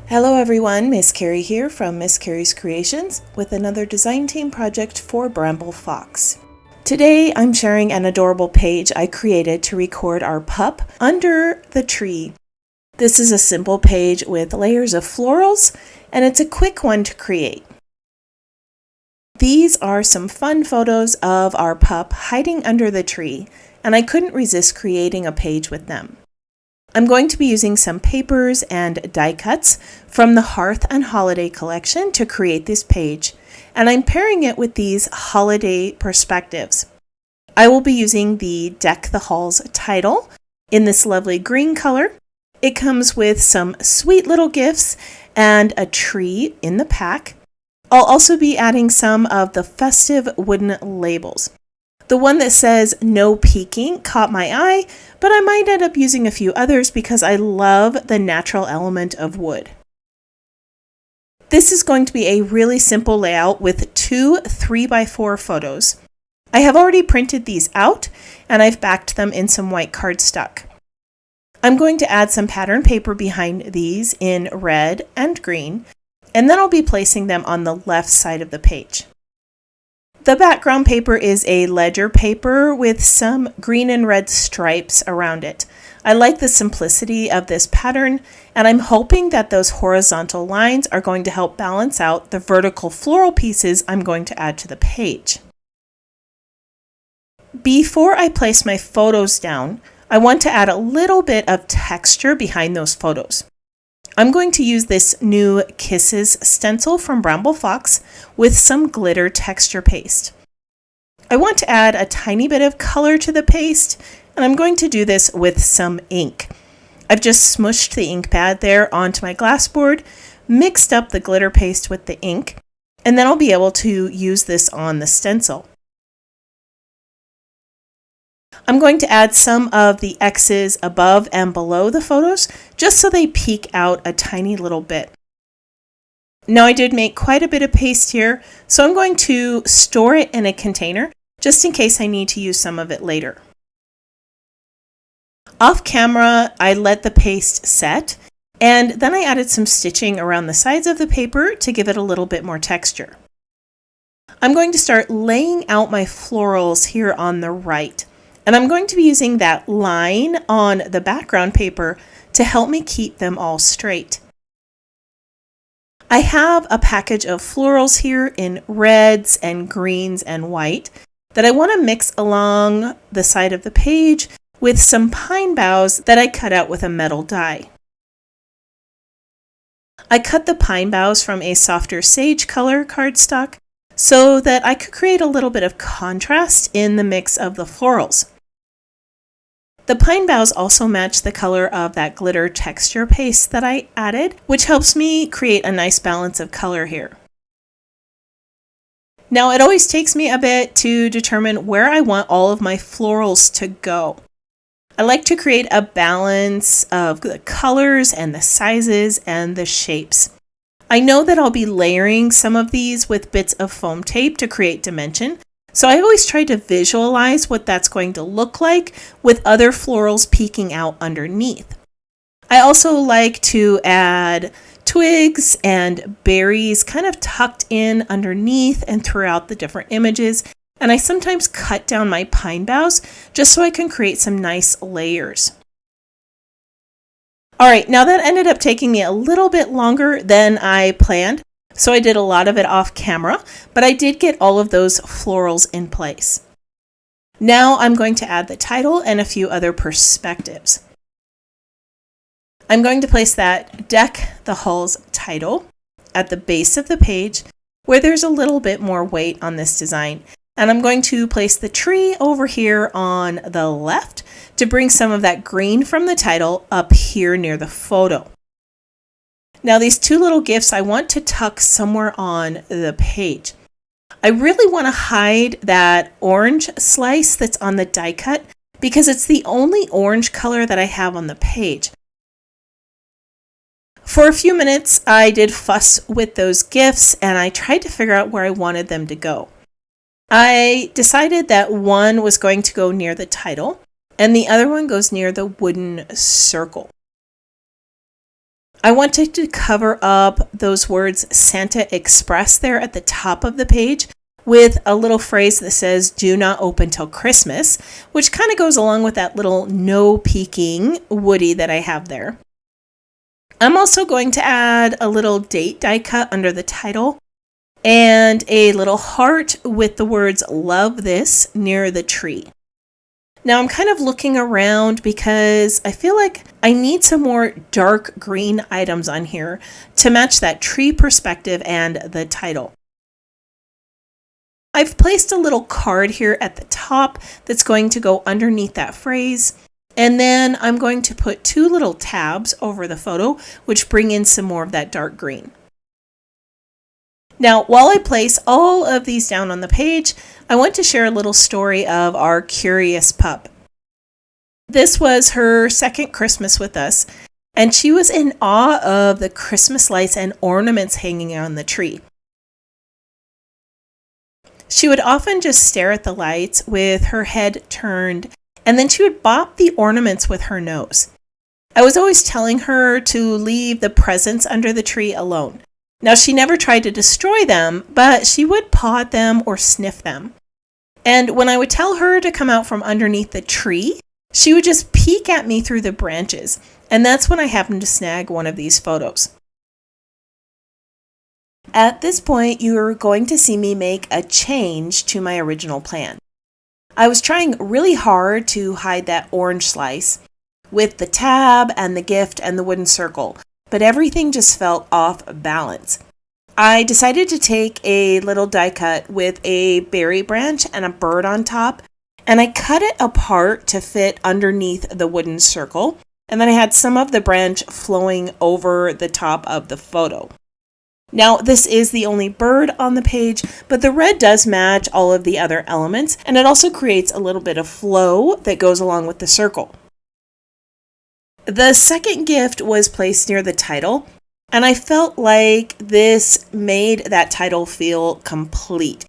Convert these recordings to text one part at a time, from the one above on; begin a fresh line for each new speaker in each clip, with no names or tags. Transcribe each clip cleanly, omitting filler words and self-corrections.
Hello everyone, Miss Carrie here from Miss Carrie's Creations with another design team project for Bramble Fox. Today I'm sharing an adorable page I created to record our pup under the tree. This is a simple page with layers of florals, and it's a quick one to create. These are some fun photos of our pup hiding under the tree, and I couldn't resist creating a page with them. I'm going to be using some papers and die cuts from the Hearth and Holiday collection to create this page, and I'm pairing it with these holiday perspectives. I will be using the Deck the Halls title in this lovely green color. It comes with some sweet little gifts and a tree in the pack. I'll also be adding some of the festive wooden labels. The one that says no peeking caught my eye, but I might end up using a few others because I love the natural element of wood. This is going to be a really simple layout with two 3x4 photos. I have already printed these out and I've backed them in some white cardstock. I'm going to add some pattern paper behind these in red and green, and then I'll be placing them on the left side of the page. The background paper is a ledger paper with some green and red stripes around it. I like the simplicity of this pattern, and I'm hoping that those horizontal lines are going to help balance out the vertical floral pieces I'm going to add to the page. Before I place my photos down, I want to add a little bit of texture behind those photos. I'm going to use this new Kisses stencil from Bramble Fox with some glitter texture paste. I want to add a tiny bit of color to the paste, and I'm going to do this with some ink. I've just smushed the ink pad there onto my glass board, mixed up the glitter paste with the ink, and then I'll be able to use this on the stencil. I'm going to add some of the X's above and below the photos just so they peek out a tiny little bit. Now I did make quite a bit of paste here, so I'm going to store it in a container just in case I need to use some of it later. Off camera, I let the paste set, and then I added some stitching around the sides of the paper to give it a little bit more texture. I'm going to start laying out my florals here on the right. And I'm going to be using that line on the background paper to help me keep them all straight. I have a package of florals here in reds and greens and white that I want to mix along the side of the page with some pine boughs that I cut out with a metal die. I cut the pine boughs from a softer sage color cardstock so that I could create a little bit of contrast in the mix of the florals. The pine boughs also match the color of that glitter texture paste that I added, which helps me create a nice balance of color here. Now it always takes me a bit to determine where I want all of my florals to go. I like to create a balance of the colors and the sizes and the shapes. I know that I'll be layering some of these with bits of foam tape to create dimension, so I always try to visualize what that's going to look like with other florals peeking out underneath. I also like to add twigs and berries kind of tucked in underneath and throughout the different images, and I sometimes cut down my pine boughs just so I can create some nice layers. Alright, now that ended up taking me a little bit longer than I planned, so I did a lot of it off camera, but I did get all of those florals in place. Now I'm going to add the title and a few other perspectives. I'm going to place that Deck the Halls title at the base of the page where there's a little bit more weight on this design. And I'm going to place the tree over here on the left to bring some of that green from the title up here near the photo. Now these two little gifts I want to tuck somewhere on the page. I really want to hide that orange slice that's on the die cut because it's the only orange color that I have on the page. For a few minutes I did fuss with those gifts and I tried to figure out where I wanted them to go. I decided that one was going to go near the title and the other one goes near the wooden circle. I wanted to cover up those words Santa Express there at the top of the page with a little phrase that says, do not open till Christmas, which kind of goes along with that little no peeking Woody that I have there. I'm also going to add a little date die cut under the title and a little heart with the words love this near the tree. Now I'm kind of looking around because I feel like I need some more dark green items on here to match that tree perspective and the title. I've placed a little card here at the top that's going to go underneath that phrase. And then I'm going to put 2 little tabs over the photo, which bring in some more of that dark green. Now, while I place all of these down on the page, I want to share a little story of our curious pup. This was her second Christmas with us, and she was in awe of the Christmas lights and ornaments hanging on the tree. She would often just stare at the lights with her head turned, and then she would bop the ornaments with her nose. I was always telling her to leave the presents under the tree alone. Now, she never tried to destroy them, but she would paw at them or sniff them. And when I would tell her to come out from underneath the tree, she would just peek at me through the branches, and that's when I happened to snag one of these photos. At this point, you're going to see me make a change to my original plan. I was trying really hard to hide that orange slice with the tab and the gift and the wooden circle, but everything just felt off balance. I decided to take a little die cut with a berry branch and a bird on top, and I cut it apart to fit underneath the wooden circle, and then I had some of the branch flowing over the top of the photo. Now, this is the only bird on the page, but the red does match all of the other elements, and it also creates a little bit of flow that goes along with the circle. The second gift was placed near the title, and I felt like this made that title feel complete.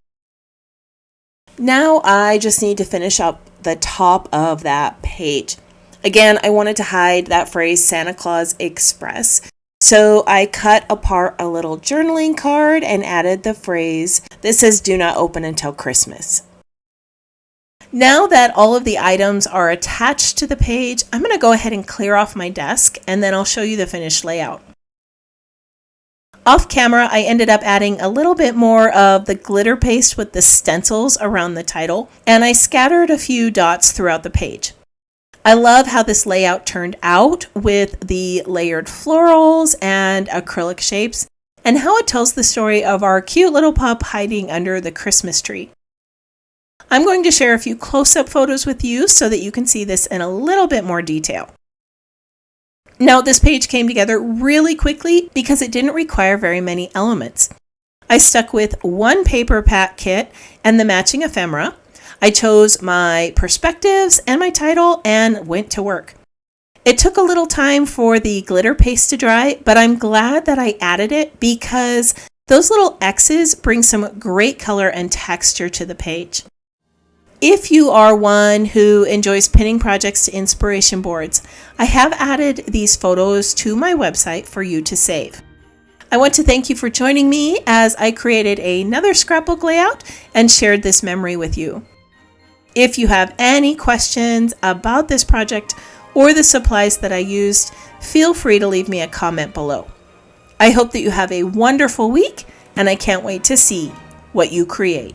Now I just need to finish up the top of that page. Again, I wanted to hide that phrase Santa Claus Express. So I cut apart a little journaling card and added the phrase that says do not open until Christmas. Now that all of the items are attached to the page, I'm going to go ahead and clear off my desk, and then I'll show you the finished layout. Off camera, I ended up adding a little bit more of the glitter paste with the stencils around the title, and I scattered a few dots throughout the page. I love how this layout turned out with the layered florals and acrylic shapes, and how it tells the story of our cute little pup hiding under the Christmas tree. I'm going to share a few close-up photos with you so that you can see this in a little bit more detail. Now, this page came together really quickly because it didn't require very many elements. I stuck with one paper pack kit and the matching ephemera. I chose my perspectives and my title and went to work. It took a little time for the glitter paste to dry, but I'm glad that I added it because those little X's bring some great color and texture to the page. If you are one who enjoys pinning projects to inspiration boards, I have added these photos to my website for you to save. I want to thank you for joining me as I created another scrapbook layout and shared this memory with you. If you have any questions about this project or the supplies that I used, feel free to leave me a comment below. I hope that you have a wonderful week, and I can't wait to see what you create.